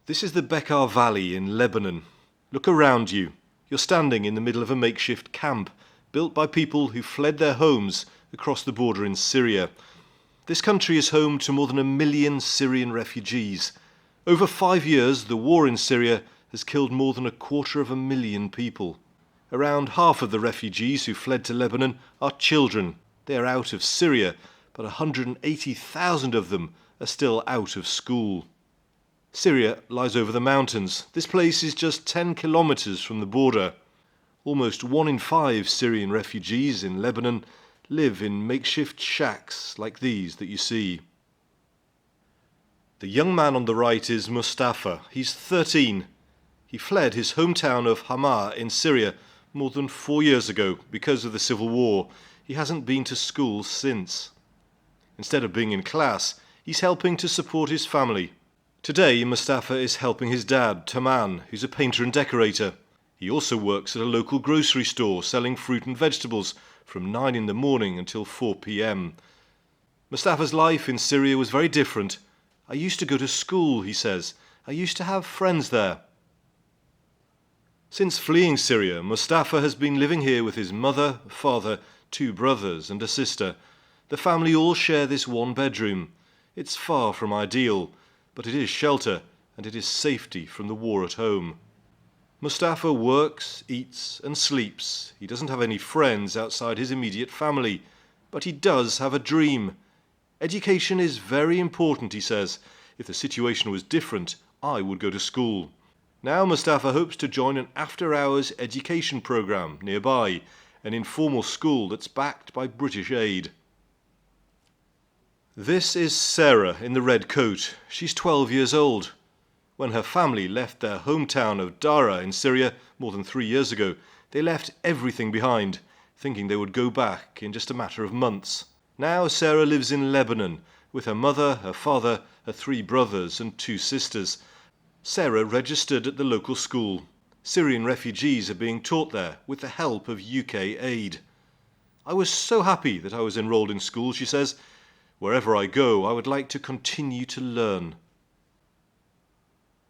This is the Bekaa Valley in Lebanon. Look around you. You're standing in the middle of a makeshift camp built by people who fled their homes across the border in Syria. This country is home to more than 1 million Syrian refugees. Over 5 years, the war in Syria has killed more than 250,000 people. Around half of the refugees who fled to Lebanon are children. They are out of Syria, but 180,000 of them are still out of school. Syria lies over the mountains. This place is just 10 kilometers from the border. Almost 1 in 5 Syrian refugees in Lebanon live in makeshift shacks like these that you see. The young man on the right is Mustafa. He's 13. He fled his hometown of Hama in Syria more than 4 years ago because of the civil war. He hasn't been to school since. Instead of being in class, he's helping to support his family. Today, Mustafa is helping his dad, Taman, who's a painter and decorator. He also works at a local grocery store selling fruit and vegetables from 9 in the morning until 4 p.m. Mustafa's life in Syria was very different. I used to go to school, he says. I used to have friends there. Since fleeing Syria, Mustafa has been living here with his mother, father, 2 brothers and a sister. The family all share this 1 bedroom. It's far from ideal, but it is shelter and it is safety from the war at home. Mustafa works, eats and sleeps. He doesn't have any friends outside his immediate family, but he does have a dream. Education is very important, he says. If the situation was different, I would go to school. Now Mustafa hopes to join an after-hours education programme nearby, an informal school that's backed by British aid. This is Sarah in the red coat. She's 12 years old. When her family left their hometown of Dara in Syria more than 3 years ago, they left everything behind, thinking they would go back in just a matter of months. Now Sarah lives in Lebanon with her mother, her father, her 3 brothers and 2 sisters. Sarah registered at the local school. Syrian refugees are being taught there with the help of UK aid. I was so happy that I was enrolled in school, she says. Wherever I go, I would like to continue to learn.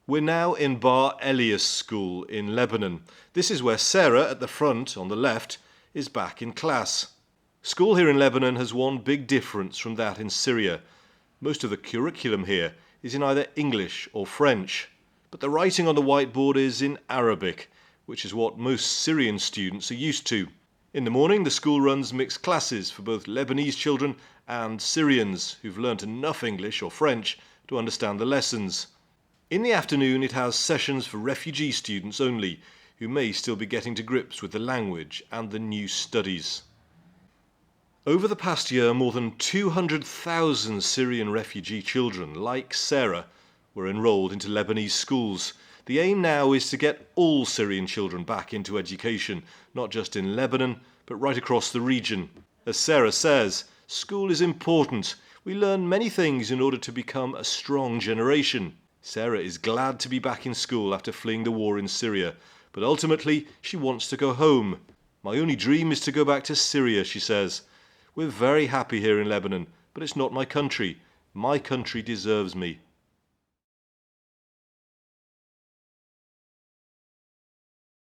We're now in Bar Elias School in Lebanon. This is where Sarah, at the front on the left, is back in class. School here in Lebanon has one big difference from that in Syria. Most of the curriculum here is in either English or French, but the writing on the whiteboard is in Arabic, which is what most Syrian students are used to. In the morning, the school runs mixed classes for both Lebanese children and Syrians who've learnt enough English or French to understand the lessons. In the afternoon, it has sessions for refugee students only, who may still be getting to grips with the language and the new studies. Over the past year, more than 200,000 Syrian refugee children, like Sarah, were enrolled into Lebanese schools. The aim now is to get all Syrian children back into education, not just in Lebanon, but right across the region. As Sarah says, school is important. We learn many things in order to become a strong generation. Sarah is glad to be back in school after fleeing the war in Syria, but ultimately she wants to go home. My only dream is to go back to Syria, she says. We're very happy here in Lebanon, but it's not my country. My country deserves me.